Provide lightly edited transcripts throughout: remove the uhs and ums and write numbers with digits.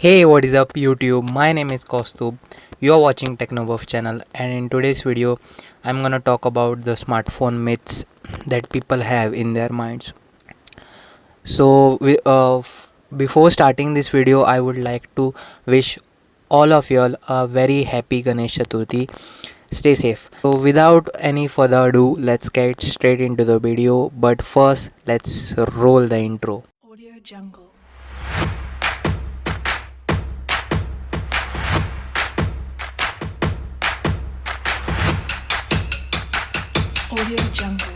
Hey, what is up YouTube? My name is Kostub. You are watching Technobuff channel, and in today's video I'm gonna talk about the smartphone myths that people have in their minds. Before starting this video, I would like to wish all of y'all a very happy Ganesh Chaturthi. Stay safe. So without any further ado, let's get straight into the video. But first, let's roll the intro. Audio Jungle. Audio Jungle.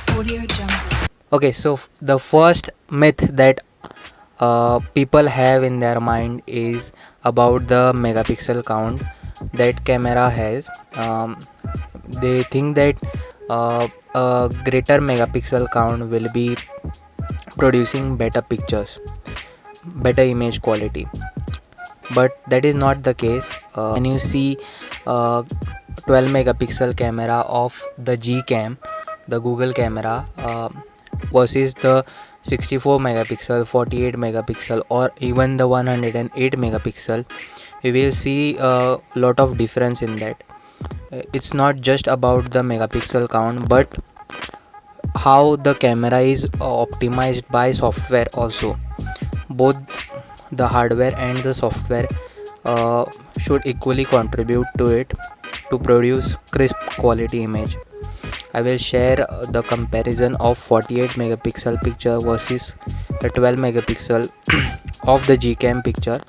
Audio Jungle. Okay, so the first myth that people have in their mind is about the megapixel count that camera has. They think that a greater megapixel count will be producing better pictures, better image quality, but that is not the case. When you see 12 megapixel camera of the Gcam, the Google camera, versus the 64 megapixel, 48 megapixel, or even the 108 megapixel, we will see a lot of difference in that. It's not just about the megapixel count, but how the camera is optimized by software also. Both the hardware and the software should equally contribute to it to produce crisp quality image. I will share the comparison of 48 megapixel picture versus the 12 megapixel of the Gcam picture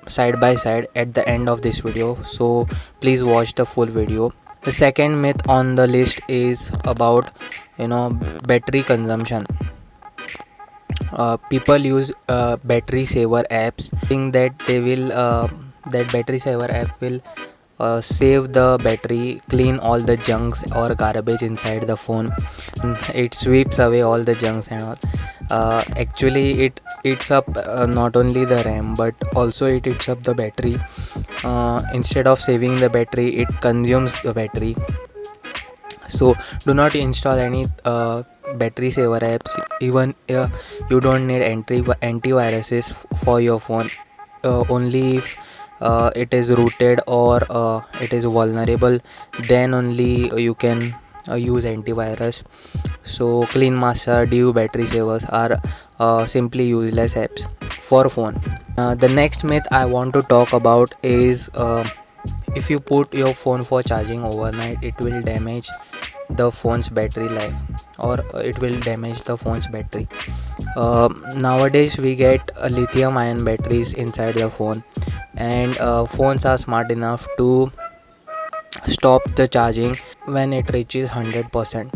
side by side at the end of this video, so please watch the full video. The second myth on the list is about battery consumption. People use battery saver apps, think that they will that battery saver app will save the battery, clean all the junks or garbage inside the phone. It sweeps away all the junks and all. Actually it eats up not only the RAM, but also it eats up the battery. Instead of saving the battery, it consumes the battery. So do not install any battery saver apps. Even you don't need antiviruses for your phone. Only if it is rooted or it is vulnerable, then only you can use antivirus. So Clean Master, Dew, battery savers are simply useless apps for phone. The next myth I want to talk about is if you put your phone for charging overnight, it will damage the phone's battery life, or it will damage the phone's battery. Nowadays we get lithium ion batteries inside the phone, and phones are smart enough to stop the charging when it reaches 100%.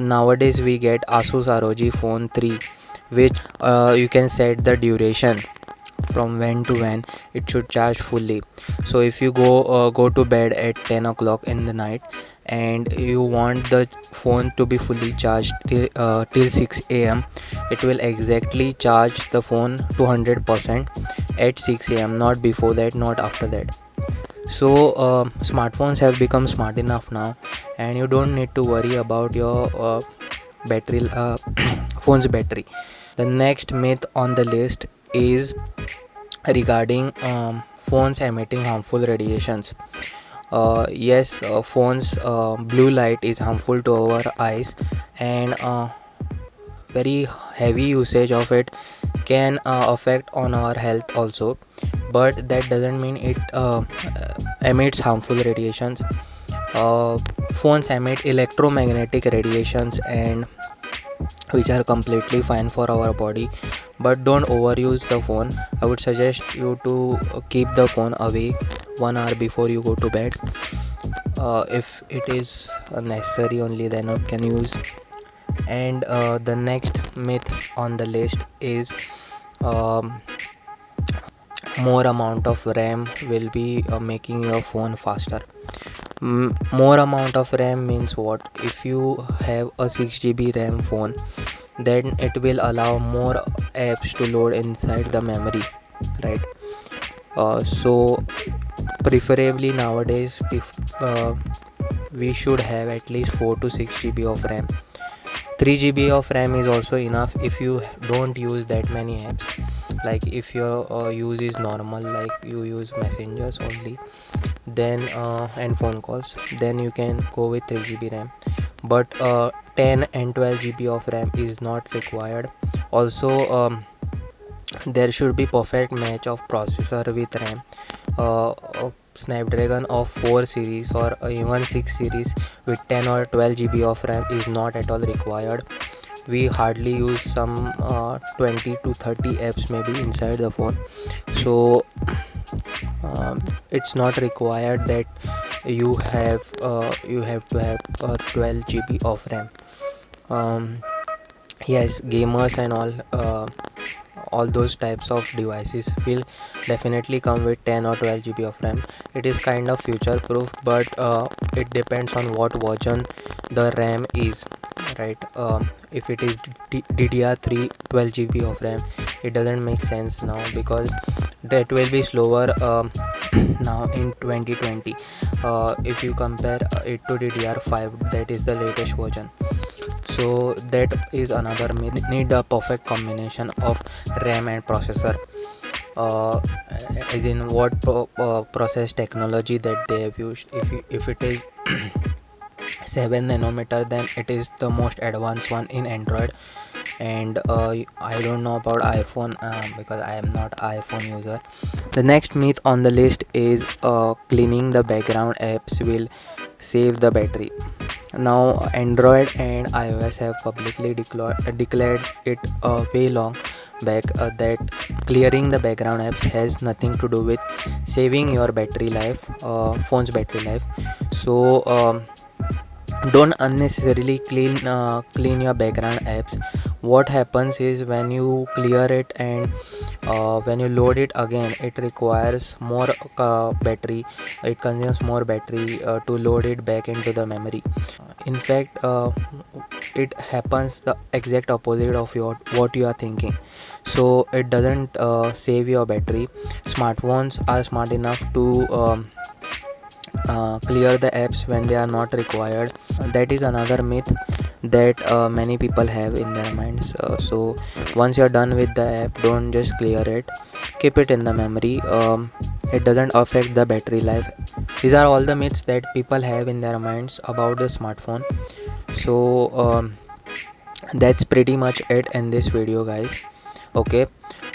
Nowadays we get Asus ROG Phone 3, which you can set the duration from when to when it should charge fully. So if you go to bed at 10 o'clock in the night and you want the phone to be fully charged till 6 a.m, it will exactly charge the phone to 100% at 6 a.m, not before that, not after that. So smartphones have become smart enough now, and you don't need to worry about your battery phone's battery. The next myth on the list is regarding phones emitting harmful radiations. Yes, phones blue light is harmful to our eyes, and very heavy usage of it can affect on our health also, but that doesn't mean it emits harmful radiations. Phones emit electromagnetic radiations, and which are completely fine for our body, but don't overuse the phone. I would suggest you to keep the phone away 1 hour before you go to bed. If it is necessary only, then you can use. And the next myth on the list is more amount of RAM will be making your phone faster. More amount of RAM means what? If you have a 6 GB RAM phone, then it will allow more apps to load inside the memory, right? So preferably nowadays, if we should have at least 4 to 6 GB of RAM. 3 GB of RAM is also enough if you don't use that many apps. Like if your use is normal, like you use messengers only, then and phone calls, then you can go with 3 GB RAM. But 10 and 12 GB of RAM is not required. Also, there should be perfect match of processor with RAM. Snapdragon of 4 series or even 6 series with 10 or 12 GB of RAM is not at all required. We hardly use some 20 to 30 apps maybe inside the phone, so it's not required that you have to have 12 GB of RAM. Yes, gamers and all those types of devices will definitely come with 10 or 12 GB of RAM. It is kind of future proof, but it depends on what version the RAM is, right? If it is DDR3 12 GB of RAM, it doesn't make sense now, because that will be slower now in 2020 if you compare it to DDR5, that is the latest version. So that is another myth. Need a perfect combination of RAM and processor, as in what process technology that they have used. If it is 7 nanometer, then it is the most advanced one in Android. And I don't know about iPhone because I am not iPhone user. The next myth on the list is cleaning the background apps will save the battery. Now Android and iOS have publicly declared it way long back that clearing the background apps has nothing to do with saving your battery life, phone's battery life. So don't unnecessarily clean your background apps. What happens is, when you clear it and when you load it again, it requires more battery. It consumes more battery to load it back into the memory. In fact, it happens the exact opposite of what you are thinking. So it doesn't save your battery. Smartphones are smart enough to clear the apps when they are not required. That is another myth that many people have in their minds. So once you're done with the app, don't just clear it, keep it in the memory. It doesn't affect the battery life. These are all the myths that people have in their minds about the smartphone. So that's pretty much it in this video, guys. Okay,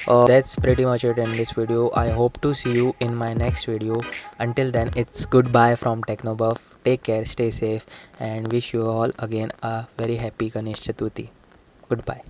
that's pretty much it in this video. I hope to see you in my next video. Until then, it's goodbye from Technobuff. Take care, stay safe, and wish you all again a very happy Ganesh Chaturthi. Goodbye.